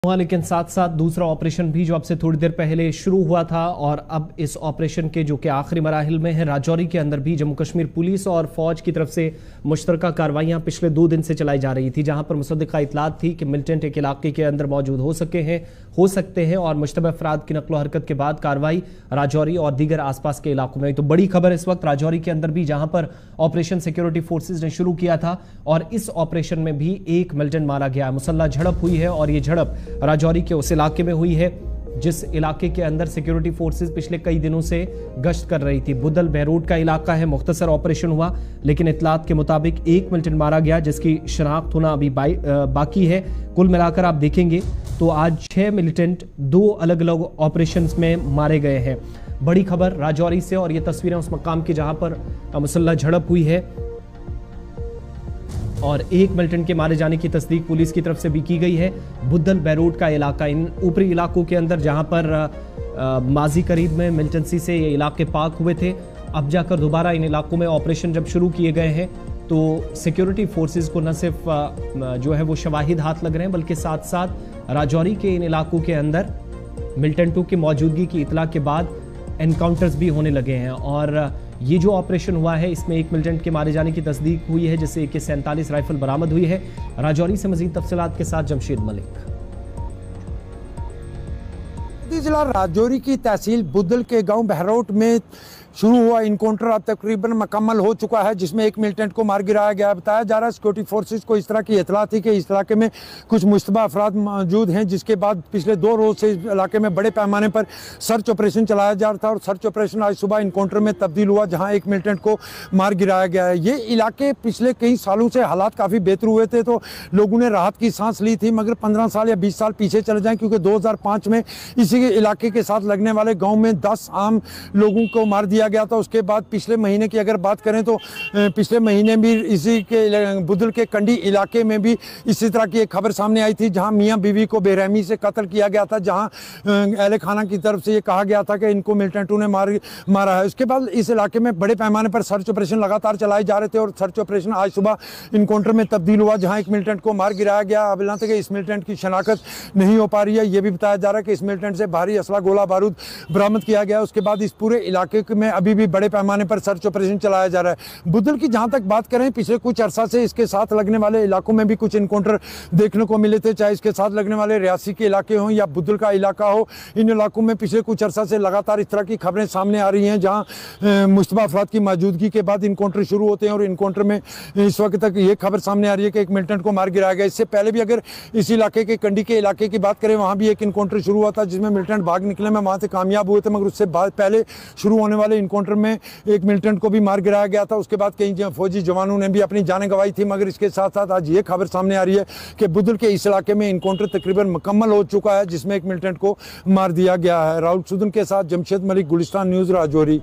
हुआ, लेकिन साथ साथ दूसरा ऑपरेशन भी जो अब से थोड़ी देर पहले शुरू हुआ था और अब इस ऑपरेशन के जो कि आखिरी मराहिल में है, राजौरी के अंदर भी जम्मू कश्मीर पुलिस और फौज की तरफ से मुश्तरका कार्रवाइयां पिछले 2 दिन से चलाई जा रही थी, जहां पर मुसद्दिका इतलात थी कि मिलिटेंट एक इलाके के अंदर मौजूद हो सकते हैं और मुश्तबा अफराद की नकलो हरकत के बाद कार्रवाई राजौरी और दीगर आसपास के इलाकों में। तो बड़ी खबर इस वक्त राजौरी के अंदर भी, जहां पर ऑपरेशन सिक्योरिटी फोर्सेज ने शुरू किया था और इस ऑपरेशन में भी एक मिलिटेंट मारा गया। मुसल्लह झड़प हुई है और ये झड़प राजौरी के उस इलाके में हुई है जिस इलाके के अंदर सिक्योरिटी फोर्सेस पिछले कई दिनों से गश्त कर रही थी। बुदल बहरोड का इलाका है। मुख्तसर ऑपरेशन हुआ, लेकिन इतलात के मुताबिक एक मिलिटेंट मारा गया जिसकी शनाख्त होना अभी बाकी है। कुल मिलाकर आप देखेंगे तो आज 6 मिलिटेंट 2 अलग अलग ऑपरेशंस में मारे गए हैं। बड़ी खबर राजौरी से, और ये तस्वीरें उस मकाम की जहां पर मुसल्लह झड़प हुई है और एक मिलिटेंट के मारे जाने की तस्दीक पुलिस की तरफ से भी की गई है। बुदल बहरोड का इलाका, इन ऊपरी इलाकों के अंदर जहां पर माजी करीब में मिलिटेंसी से ये इलाके पाक हुए थे, अब जाकर दोबारा इन इलाकों में ऑपरेशन जब शुरू किए गए हैं तो सिक्योरिटी फोर्सेस को न सिर्फ जो है वो शवाहिद हाथ लग रहे हैं, बल्कि साथ साथ राजौरी के इन इलाकों के अंदर मिलिटेंटों की मौजूदगी की इतला के बाद एनकाउंटर्स भी होने लगे हैं। और ये जो ऑपरेशन हुआ है इसमें एक मिलिटेंट के मारे जाने की तस्दीक हुई है, जिससे AK-47 राइफल बरामद हुई है। राजौरी से मजीद तफसीलात के साथ जमशेद मलिक। जिला राजौरी की तहसील बुदल के गांव बहरोड में शुरू हुआ इनकाउंटर अब तकरीबन मुकम्मल हो चुका है, जिसमें एक मिलिटेंट को मार गिराया गया। बताया जा रहा है सिक्योरिटी फोर्सेस को इस तरह की इतला थी कि इस इलाके में कुछ मुश्तबा अफराद मौजूद हैं, जिसके बाद पिछले 2 रोज से इस इलाके में बड़े पैमाने पर सर्च ऑपरेशन चलाया जा रहा था और सर्च ऑपरेशन आज सुबह इनकाउंटर में तब्दील हुआ, जहाँ एक मिलिटेंट को मार गिराया गया है। ये इलाके पिछले कई सालों से हालात काफ़ी बेहतर हुए थे, तो लोगों ने राहत की सांस ली थी, मगर 15 साल या 20 साल पीछे चले जाएं, क्योंकि 2005 में इसी इलाके के साथ लगने वाले गाँव में 10 आम लोगों को मार दिया गया था। उसके बाद पिछले महीने की अगर बात करें तो पिछले महीने भी इसी के बुदल के कंडी इलाके में भी इसी तरह की एक खबर सामने आई थी, जहां मियां बीवी को बेरहमी से कत्ल किया गया था, जहां अहले खाना की तरफ से ये कहा गया था कि इनको मिलिटेंटों ने मारा है। उसके बाद इस इलाके में बड़े पैमाने पर सर्च ऑपरेशन लगातार चलाए जा रहे थे और सर्च ऑपरेशन आज सुबह इनकाउंटर में तब्दील हुआ, जहाँ एक मिलिटेंट को मार गिराया गया। अब तक इस मिलिटेंट की शनाख्त नहीं हो पा रही है। यह भी बताया जा रहा है कि इस मिलिटेंट से भारी असला गोला बारूद बरामद किया गया। उसके बाद इस पूरे इलाके में अभी भी बड़े पैमाने पर सर्च ऑपरेशन चलाया जा रहा है। बुदल की जहां तक बात करें, पिछले कुछ अरसा से इसके साथ लगने वाले इलाकों में भी कुछ इनकाउंटर देखने को मिले थे, चाहे इसके साथ लगने वाले रियासी के इलाके हों या बुदल का इलाका हो। इन इलाकों में पिछले कुछ अरसा से लगातार इस तरह की खबरें सामने आ रही हैं, जहां मुश्तबा अफराद की मौजूदगी के बाद इनकाउंटर शुरू होते हैं और इनकाउंटर में इस वक्त तक ये खबर सामने आ रही है कि एक मिलिटेंट को मार गिराया गया। इससे पहले भी अगर इस इलाके के कंडी के इलाके की बात करें, वहां भी एक इनकाउंटर शुरू हुआ था, जिसमें मिलिटेंट भाग निकले में वहां से कामयाब हुए थे, मगर उससे पहले शुरू होने वाले इनकाउंटर में एक मिलिटेंट को भी मार गिराया गया था। उसके बाद कई फौजी जवानों ने भी अपनी जानें गंवाई थी, मगर इसके साथ साथ आज ये खबर सामने आ रही है कि बुदल के इस इलाके में इनकाउंटर तकरीबन मुकम्मल हो चुका है, जिसमें एक मिलिटेंट को मार दिया गया है। राहुल सुदन के साथ जमशेद मलिक, गुलिस्तान न्यूज़, राजौरी।